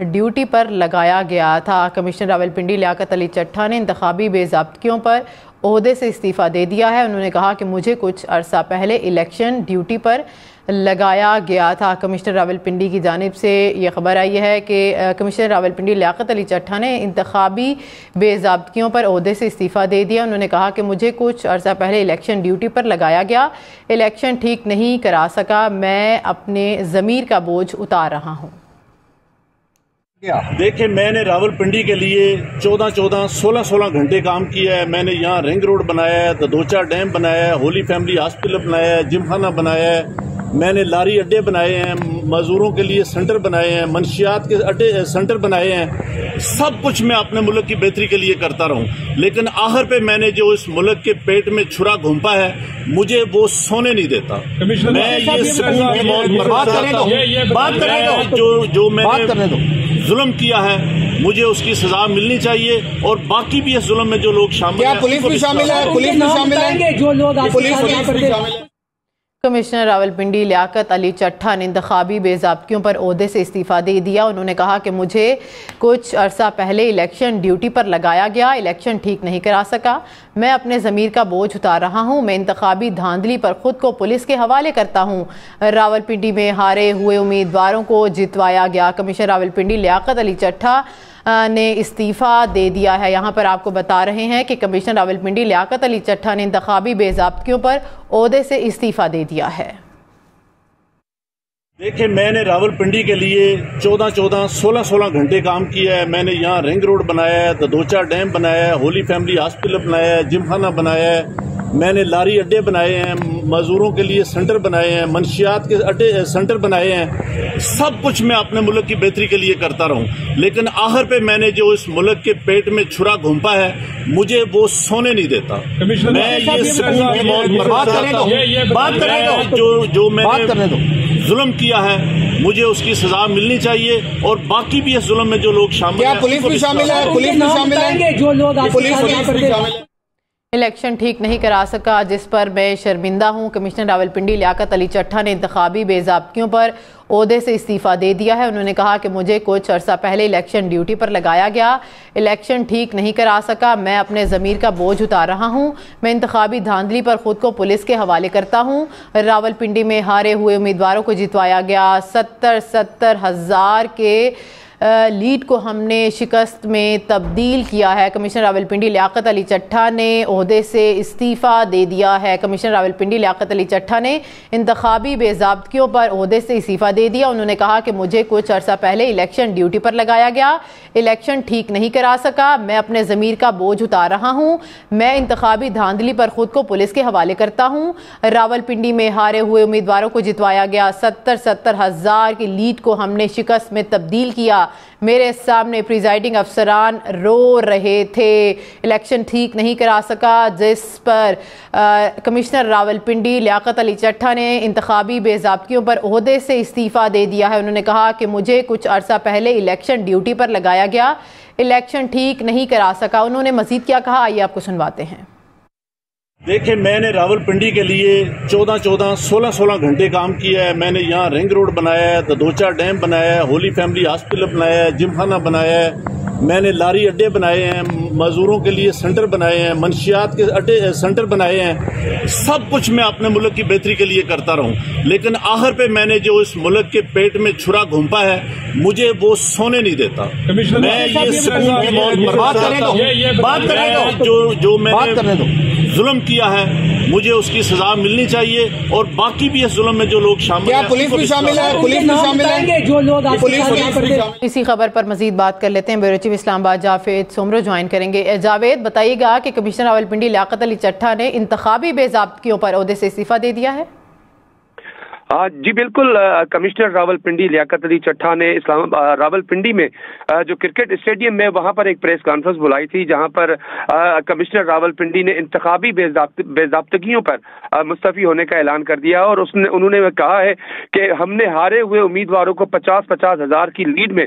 Duty پر لگایا گیا تھا۔ کمشنر راولپنڈی لیاقت علی چٹھا نے انتخابی بے ضابطگیوں پر عہدے سے استعفیٰ دے دیا ہے۔ انہوں نے کہا کہ مجھے کچھ عرصہ پہلے الیکشن ڈیوٹی پر لگایا گیا تھا۔ کمشنر راولپنڈی کی جانب سے یہ خبر آئی ہے کہ کمشنر راولپنڈی لیاقت علی چٹھا نے انتخابی بے ضابطگیوں پر عہدے سے استعفیٰ دے دیا۔ انہوں نے کہا کہ مجھے کچھ عرصہ پہلے الیکشن ڈیوٹی پر لگایا گیا، الیکشن ٹھیک نہیں کرا سکا، میں اپنے ضمیر کا بوجھ اتار رہا ہوں۔ دیکھیں، میں نے راولپنڈی کے لیے 16 گھنٹے کام کیا ہے۔ میں نے یہاں رنگ روڈ بنایا ہے، ددوچا ڈیم بنایا ہے، ہولی فیملی ہاسپٹل بنایا ہے، جم خانہ بنایا ہے، میں نے لاری اڈے بنائے ہیں، مزدوروں کے لیے سینٹر بنائے ہیں، منشیات کے اڈے سینٹر بنائے ہیں۔ سب کچھ میں اپنے ملک کی بہتری کے لیے کرتا رہوں، لیکن آخر پہ میں نے جو اس ملک کے پیٹ میں چھرا گھونپا ہے، مجھے وہ سونے نہیں دیتا۔ میں یہ سکون کی موت مرنا چاہتا ہوں۔ جو میں نے ظلم کیا ہے، مجھے اس کی سزا ملنی چاہیے، اور باقی بھی اس ظلم میں جو لوگ شامل ہیں، پولیس بھی شامل ہے، پولیس بھی شامل ہے، جو لوگ کمشنر راولپنڈی لیاقت علی چٹھا نے انتخابی بے ضابطگیوں پر عہدے سے استعفیٰ دے دیا۔ انہوں نے کہا کہ مجھے کچھ عرصہ پہلے الیکشن ڈیوٹی پر لگایا گیا، الیکشن ٹھیک نہیں کرا سکا، میں اپنے ضمیر کا بوجھ اتار رہا ہوں، میں انتخابی دھاندلی پر خود کو پولیس کے حوالے کرتا ہوں۔ راولپنڈی میں ہارے ہوئے امیدواروں کو جتوایا گیا۔ کمشنر راولپنڈی لیاقت علی چٹھا نے استعفیٰ دے دیا ہے۔ یہاں پر آپ کو بتا رہے ہیں کہ کمشنر راولپنڈی لیاقت علی چٹھا نے انتخابی بے ضابطگیوں پر عہدے سے استعفیٰ دے دیا ہے۔ دیکھیں، میں نے راولپنڈی کے لیے 16 گھنٹے کام کیا ہے۔ میں نے یہاں رنگ روڈ بنایا ہے، ددوچا ڈیم بنایا ہے، ہولی فیملی ہاسپٹل بنایا ہے، جم خانہ بنایا ہے، میں نے لاری اڈے بنائے ہیں، مزدوروں کے لیے سینٹر بنائے ہیں، منشیات کے اڈے سینٹر بنائے ہیں۔ سب کچھ میں اپنے ملک کی بہتری کے لیے کرتا رہوں، لیکن آخر پہ میں نے جو اس ملک کے پیٹ میں چھرا گھونپا ہے، مجھے وہ سونے نہیں دیتا۔ میں یہ سکون کی موت مرنا چاہتا ہوں۔ جو میں نے ظلم کیا ہے، مجھے اس کی سزا ملنی چاہیے، اور باقی بھی اس ظلم میں جو لوگ شامل ہیں، پولیس بھی شامل ہے، پولیس بھی شامل ہے، جو لوگ الیکشن ٹھیک نہیں کرا سکا، جس پر میں شرمندہ ہوں۔ کمشنر راولپنڈی لیاقت علی چٹھا نے انتخابی بے ضابطگیوں پر عہدے سے استعفیٰ دے دیا ہے۔ انہوں نے کہا کہ مجھے کچھ عرصہ پہلے الیکشن ڈیوٹی پر لگایا گیا، الیکشن ٹھیک نہیں کرا سکا، میں اپنے ضمیر کا بوجھ اتار رہا ہوں، میں انتخابی دھاندلی پر خود کو پولیس کے حوالے کرتا ہوں۔ راولپنڈی میں ہارے ہوئے امیدواروں کو جتوایا گیا، 70 ہزار کے لیڈ کو ہم نے شکست میں تبدیل کیا ہے۔ کمشنر راولپنڈی لیاقت علی چٹھا نے عہدے سے استعفیٰ دے دیا ہے۔ کمشنر راولپنڈی لیاقت علی چٹھا نے انتخابی بے ضابطگیوں پر عہدے سے استعفیٰ دے دیا۔ انہوں نے کہا کہ مجھے کچھ عرصہ پہلے الیکشن ڈیوٹی پر لگایا گیا، الیکشن ٹھیک نہیں کرا سکا، میں اپنے ضمیر کا بوجھ اتار رہا ہوں، میں انتخابی دھاندلی پر خود کو پولیس کے حوالے کرتا ہوں۔ راولپنڈی میں ہارے ہوئے امیدواروں کو جتوایا گیا، 70 ہزار کی لیڈ کو ہم نے شکست میں تبدیل کیا، میرے سامنے پریزائڈنگ افسران رو رہے تھے، الیکشن ٹھیک نہیں کرا سکا، جس پر کمشنر راولپنڈی لیاقت علی چٹھا نے انتخابی بے ضابطگیوں پر عہدے سے استعفیٰ دے دیا ہے۔ انہوں نے کہا کہ مجھے کچھ عرصہ پہلے الیکشن ڈیوٹی پر لگایا گیا، الیکشن ٹھیک نہیں کرا سکا۔ انہوں نے مزید کیا کہا، آئیے آپ کو سنواتے ہیں۔ دیکھیں، میں نے راولپنڈی کے لیے 16 گھنٹے کام کیا ہے۔ میں نے یہاں رنگ روڈ بنایا ہے، ددوچا ڈیم بنایا ہے، ہولی فیملی ہاسپٹل بنایا ہے، جم خانہ بنایا ہے، میں نے لاری اڈے بنائے ہیں، مزدوروں کے لیے سینٹر بنائے ہیں، منشیات کے اڈے سینٹر بنائے ہیں۔ سب کچھ میں اپنے ملک کی بہتری کے لیے کرتا رہوں، لیکن آخر پہ میں نے جو اس ملک کے پیٹ میں چھرا گھونپا ہے، مجھے وہ سونے نہیں دیتا۔ میں یہ سکون کی موت مرنا چاہتا ہوں۔ جو میں نے ظلم کیا ہے، مجھے اس کی سزا ملنی چاہیے، اور باقی بھی اس ظلم میں جو لوگ شامل ہیں، پولیس بھی شامل ہے، پولیس بھی شامل ہے، جو لوگ اسی خبر پر مزید بات کر لیتے ہیں۔ بیورو چیف اسلام آباد جاوید سومرو جوائن کریں گے۔ جاوید، بتائیے گا کہ کمشنر راولپنڈی لیاقت علی چٹھا نے انتخابی بے ضابطگیوں پر عہدے سے استعفیٰ دے دیا ہے؟ جی بالکل، کمشنر راولپنڈی لیاقت علی چٹھا نے راولپنڈی میں جو کرکٹ اسٹیڈیم میں وہاں پر ایک پریس کانفرنس بلائی تھی، جہاں پر کمشنر راولپنڈی نے انتخابی بے ضابطگیوں پر مستعفی ہونے کا اعلان کر دیا، اور انہوں نے کہا ہے کہ ہم نے ہارے ہوئے امیدواروں کو 50 ہزار کی لیڈ میں